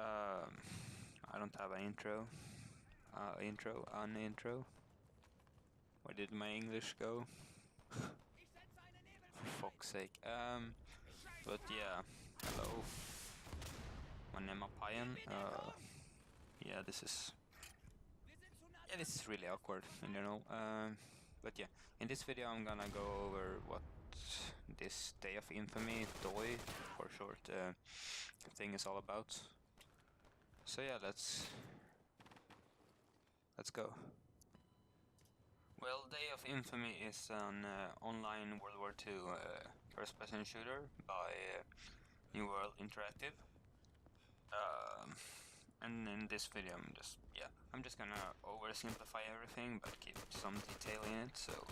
I don't have an intro. Intro. Where did my English go? For fuck's sake. But yeah, hello. My name is Pajen. Yeah, this is really awkward, you know. But yeah, in this video I'm gonna go over what this Day of Infamy, DOI for short, thing is all about. So yeah, let's go. Well, Day of Infamy is an online World War II first-person shooter by New World Interactive. And in this video I'm just gonna oversimplify everything but keep some detail in it so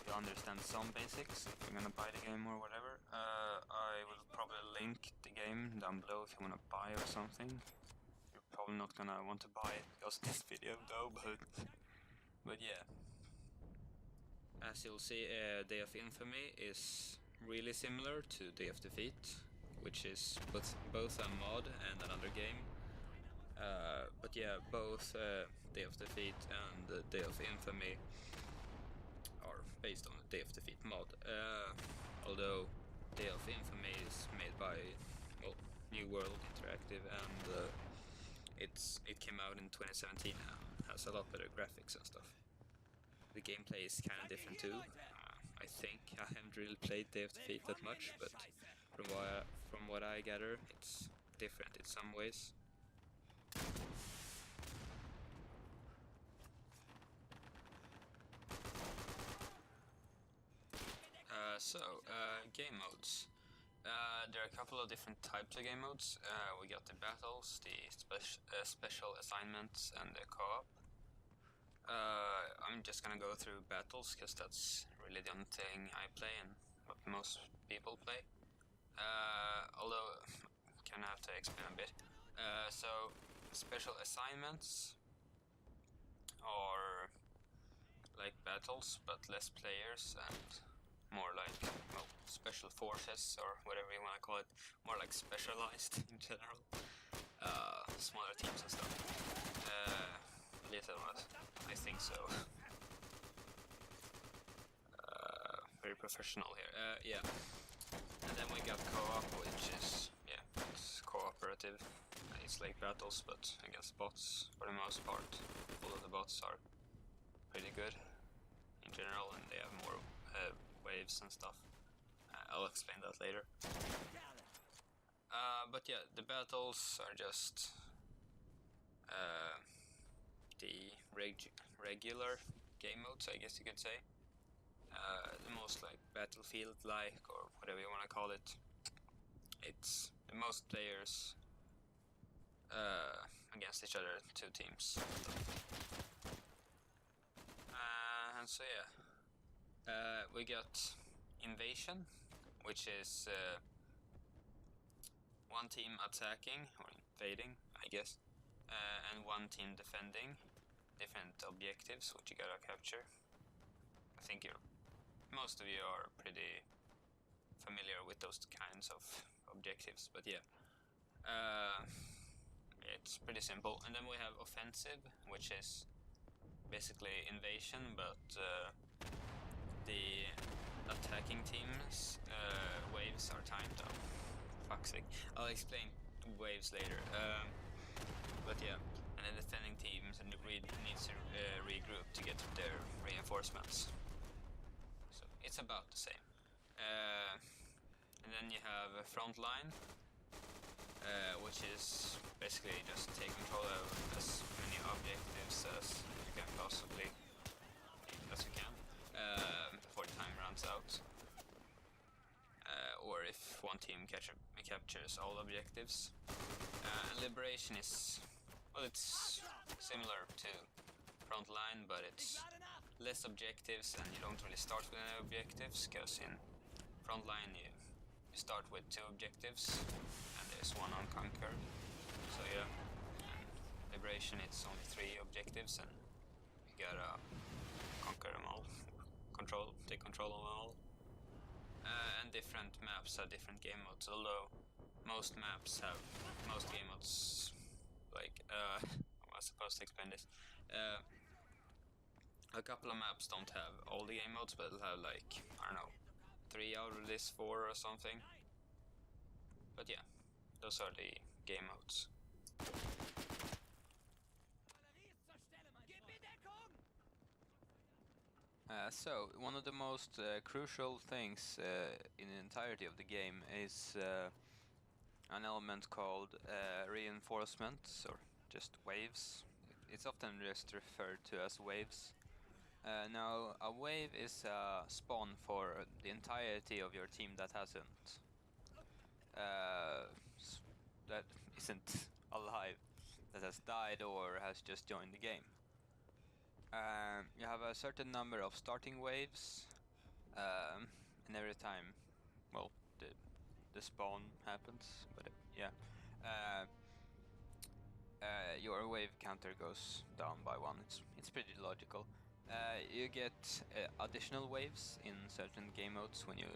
you understand some basics if you're gonna buy the game or whatever. I will probably link the game down below if you wanna buy or something. You're probably not gonna want to buy it because of this video though, but yeah. As you'll see, Day of Infamy is really similar to Day of Defeat, which is both a mod and another game. But yeah, both Day of Defeat and Day of Infamy are based on the Day of Defeat mod. Although Day of Infamy is made by New World Interactive, and it came out in 2017 and has a lot better graphics and stuff. The gameplay is kind of different too. I think I haven't really played Day of Defeat that much, but from what I gather, it's different in some ways. Game modes. There are a couple of different types of game modes. We got the battles, the special assignments, and the co-op. I'm just gonna go through battles because that's really the only thing I play and what most people play. Although I kind of have to explain a bit. So special assignments are like battles but less players and more like special forces or whatever you want to call it, more like specialized in general. Smaller teams and stuff. Little, I think so. Very professional here. Yeah. And then we got co-op, which is it's cooperative. It's like battles, but against bots for the most part. All of the bots are pretty good in general, and they have more waves and stuff. I'll explain that later. But yeah, the battles are just the regular game modes, I guess you could say. The most like Battlefield-like, or whatever you want to call it. It's the most players against each other, 2 teams. And so yeah, we got Invasion, which is one team attacking or invading, I guess, and one team defending different objectives which you gotta capture. I think most of you are pretty familiar with those kinds of objectives, but yeah, it's pretty simple. And then we have Offensive, which is basically invasion, but the attacking team's waves are timed. Oh, fuck's sake. I'll explain waves later. But yeah, and the defending teams needs to regroup to get their reinforcements. So it's about the same. And then you have a front line, which is basically just take control of as many objectives as you can possibly, before the time runs out. Or if one team captures all objectives. And Liberation is, well, it's similar to Frontline, but it's less objectives and you don't really start with any objectives, because in Frontline you start with 2 objectives and there's one on Conquer. So yeah, and Liberation it's only 3 objectives and you gotta conquer them all, take control of them all. And different maps have different game modes, although most maps have, most game modes, like, I was supposed to explain this. A couple of maps don't have all the game modes, but it'll have like, I don't know, 3 out of this 4 or something. But yeah, those are the game modes. So, one of the most crucial things in the entirety of the game is an element called reinforcements, or just waves. It's often just referred to as waves. Now, a wave is a spawn for the entirety of your team that hasn't, that isn't alive, that has died or has just joined the game. You have a certain number of starting waves, and every time, well, the spawn happens, but yeah, your wave counter goes down by 1. It's pretty logical. You get additional waves in certain game modes when you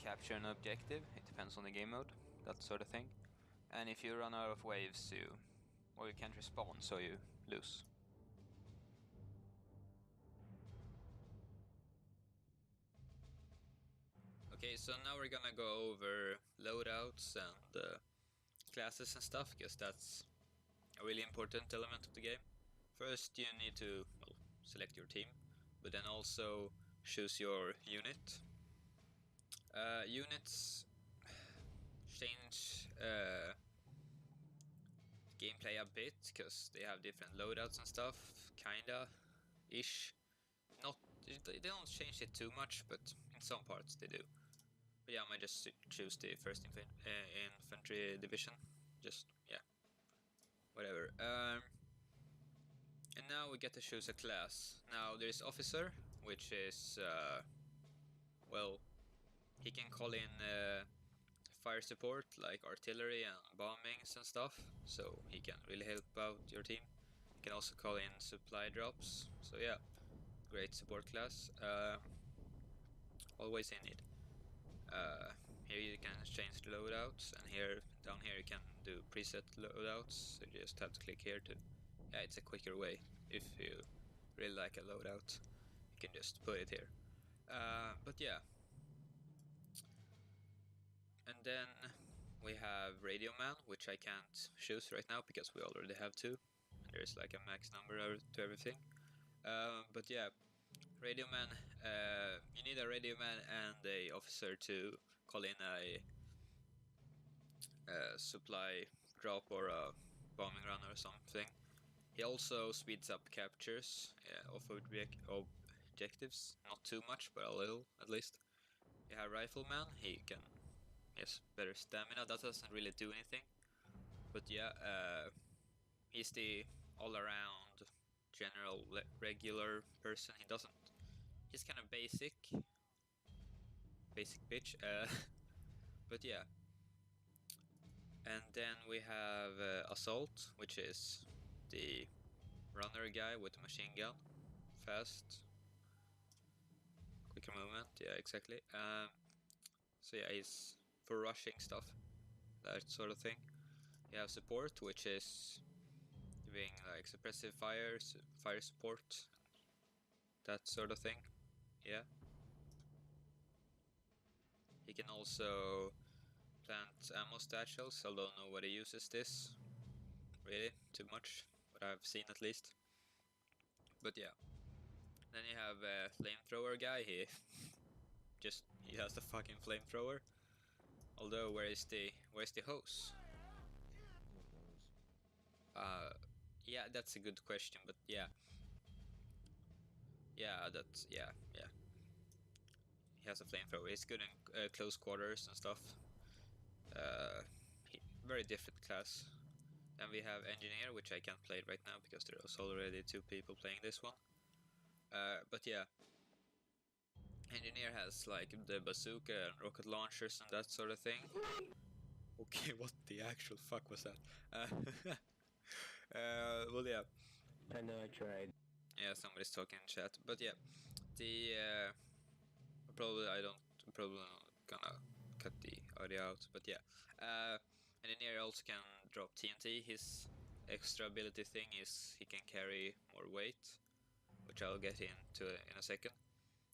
capture an objective. It depends on the game mode, that sort of thing. And if you run out of waves, you can't respawn, so you lose. Okay, so now we're gonna go over loadouts and classes and stuff, because that's a really important element of the game. First, you need to select your team, but then also choose your unit. Units change gameplay a bit, because they have different loadouts and stuff, kinda-ish. They don't change it too much, but in some parts they do. But yeah, I might just choose the 1st Infantry Division. Just, yeah. Whatever. And now we get to choose a class. Now there's Officer, which is, well, he can call in fire support, like artillery and bombings and stuff, so he can really help out your team. He can also call in supply drops, so yeah, great support class. Always in need. Here you can change the loadouts, and down here you can do preset loadouts, so you just have to click here to, yeah, it's a quicker way. If you really like a loadout, you can just put it here. But yeah. And then we have Radio Man, which I can't choose right now because we already have 2. There's like a max number to everything. But yeah, Radio Man, you need a Radio Man and a officer to call in a supply drop or a bombing run or something. He also speeds up captures of objectives, not too much, but a little at least. You have Rifleman, he can, yes, better stamina, that doesn't really do anything. But yeah, he's the all-around general regular person. He's kind of basic bitch, but yeah. And then we have Assault, which is the runner guy with the machine gun. Fast, quicker movement, yeah, exactly. So yeah, he's for rushing stuff, that sort of thing. You have Support, which is doing like suppressive fire support, that sort of thing, yeah. He can also plant ammo satchels. I don't know what he uses this, really, too much, what I've seen at least. But yeah. Then you have a flamethrower guy, he has the fucking flamethrower. Although, where's the hose? Yeah, that's a good question, but yeah. Yeah, he has a flamethrower. He's good in close quarters and stuff. Very different class. Then we have Engineer, which I can't play right now because there's already 2 people playing this one. But yeah, Engineer has like the bazooka and rocket launchers and that sort of thing. Okay, what the actual fuck was that? Well, yeah. I know, I tried. Yeah, somebody's talking in chat. But yeah, the I'm probably not gonna cut the audio out, but yeah. Engineer also can drop TNT. His extra ability thing is he can carry more weight, which I'll get into in a second.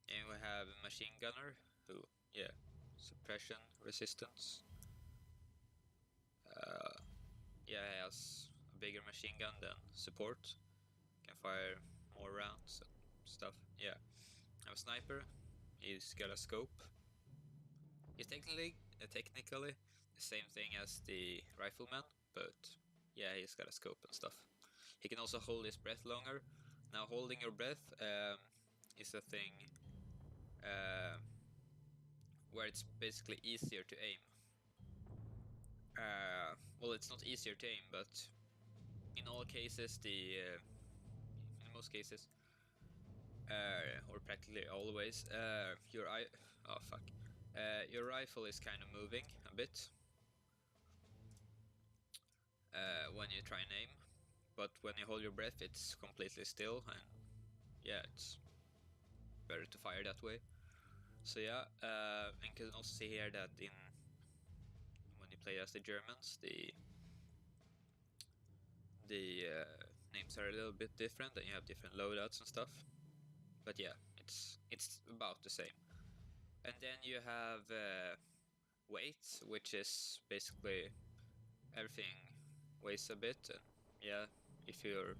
And we have Machine Gunner, who, yeah, suppression, resistance. Yeah, he has a bigger machine gun than support. Can fire more rounds and stuff. Yeah. I have a sniper. He's got a scope. He's technically the same thing as the rifleman, but yeah, he's got a scope and stuff. He can also hold his breath longer. Now, holding your breath is a thing where it's basically easier to aim. Well, it's not easier to aim, but in all cases, in most cases, or practically always, your rifle is kind of moving a bit when you try and aim, but when you hold your breath, it's completely still, and yeah, it's better to fire that way. So yeah, and you can also see here that when you play as the Germans, the names are a little bit different, and you have different loadouts and stuff. But yeah, it's about the same. And then you have weight, which is basically everything weighs a bit. And yeah, if you're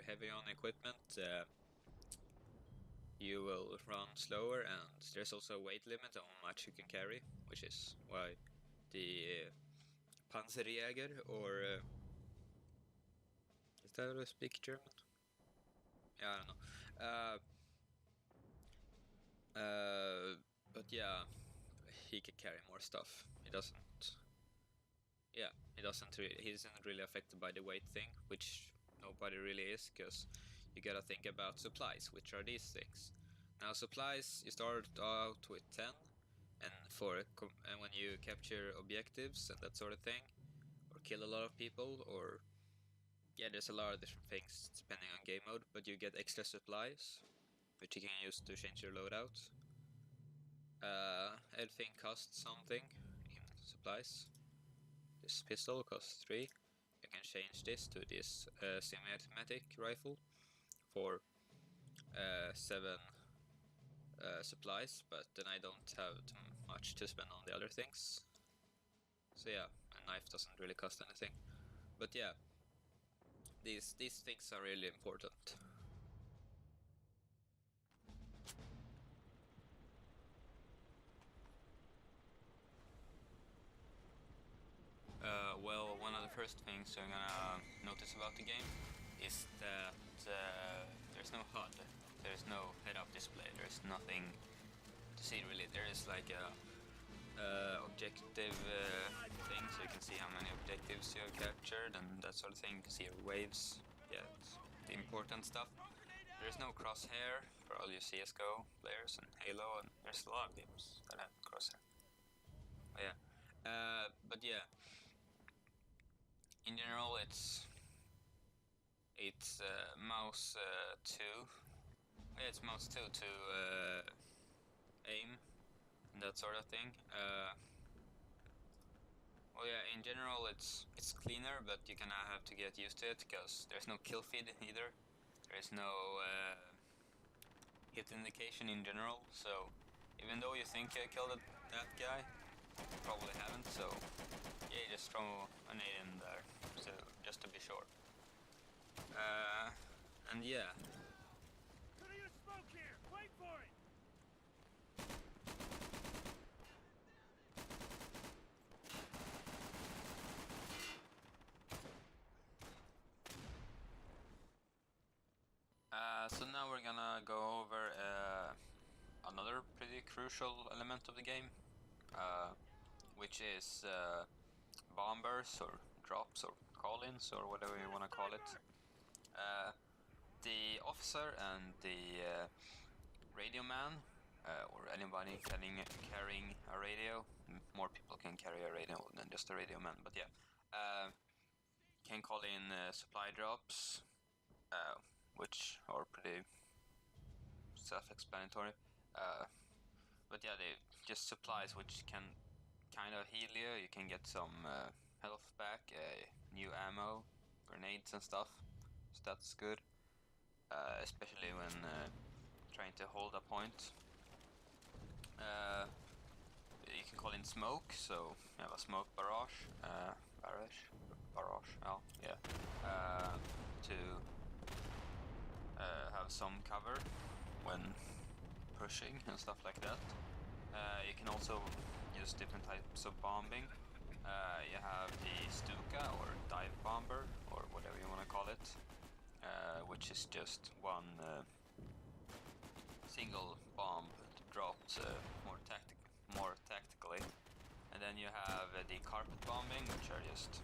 heavy on equipment, you will run slower. And there's also a weight limit on how much you can carry, which is why the Panzerjäger, or is that how to speak German? Yeah, I don't know. But yeah, he can carry more stuff. He doesn't. Yeah, he isn't really affected by the weight thing, which nobody really is, because you gotta think about supplies, which are these things. Now, supplies, you start out with 10, and and when you capture objectives and that sort of thing, or kill a lot of people, or yeah, there's a lot of different things depending on game mode, but you get extra supplies, which you can use to change your loadout. Everything costs something in supplies. This pistol costs 3. You can change this to this semi-automatic rifle for 7 supplies, but then I don't have too much to spend on the other things. So yeah, a knife doesn't really cost anything. But yeah, these things are really important. Well, one of the first things you're gonna notice about the game is that there's no HUD, there's no head-up display, there's nothing to see really. There is like a objective thing, so you can see how many objectives you have captured and that sort of thing. You can see your waves, yeah, it's the important stuff. There's no crosshair for all you CSGO players and Halo, and there's a lot of games that have crosshair. But yeah, in general it's mouse 2. Yeah, it's mouse 2 to aim and that sort of thing. Well, yeah, in general it's cleaner, but you're gonna have to get used to it because there's no kill feed either. There's no hit indication in general, so even though you think you killed that guy, you probably haven't, so yeah, you just throw a nade in there, so just to be sure. And yeah. Smoke here. Wait for it. So now we're gonna go over another pretty crucial element of the game, which is bombers or drops or call-ins or whatever you want to call it. The officer and the radio man, or anybody carrying a radio. More people can carry a radio than just a radio man, but yeah, can call in supply drops, which are pretty self-explanatory. But But yeah, they just supplies which can kind of heal you. You can get some health back, new ammo, grenades and stuff. So that's good, especially when trying to hold a point. You can call in smoke, so you have a smoke barrage, oh yeah, to have some cover when pushing and stuff like that. You can also use different types of bombing. You have the Stuka or dive bomber or whatever you want to call it, which is just one single bomb dropped more tactically. And then you have the carpet bombing, which are just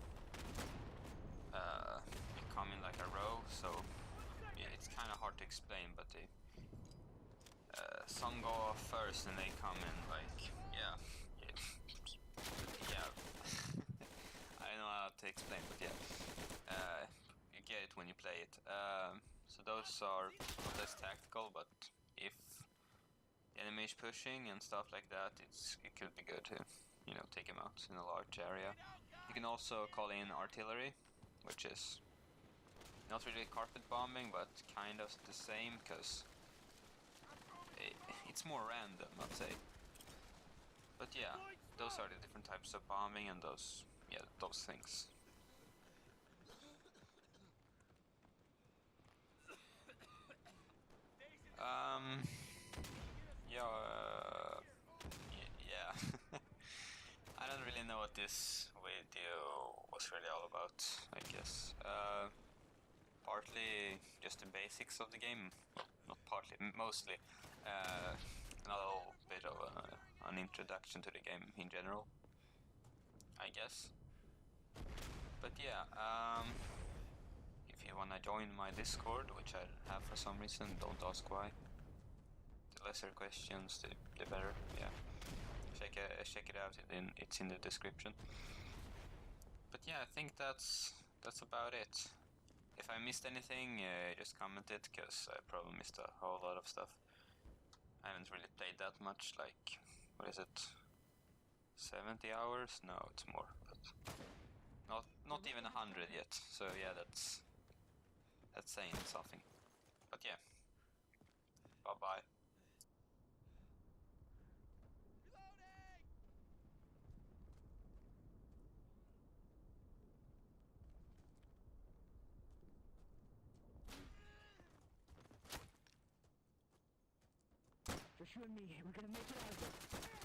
you come in like a row, so it's kind of hard to explain, but the some go off first and they come in like, yeah. I don't know how to explain, but yeah, you get it when you play it. So those are not as tactical, but if the enemy is pushing and stuff like that, it could be good to, you know, take him out in a large area. You can also call in artillery, which is not really carpet bombing, but kind of the same, because it's more random, I'd say. But yeah, those are the different types of bombing and those things. Yeah. I don't really know what this video was really all about, I guess. Partly just the basics of the game. Well, not partly, mostly. A little bit of an introduction to the game in general, I guess. But yeah, if you wanna join my Discord, which I have for some reason, don't ask why. The lesser questions, the better. Yeah, check it out. It's in the description. But yeah, I think that's about it. If I missed anything, just comment it, because I probably missed a whole lot of stuff. I haven't really played that much, like, what is it? 70 hours? No, it's more, but not even 100 yet. So yeah, that's saying something. But yeah, bye bye. Just you and me, we're gonna make it out of this.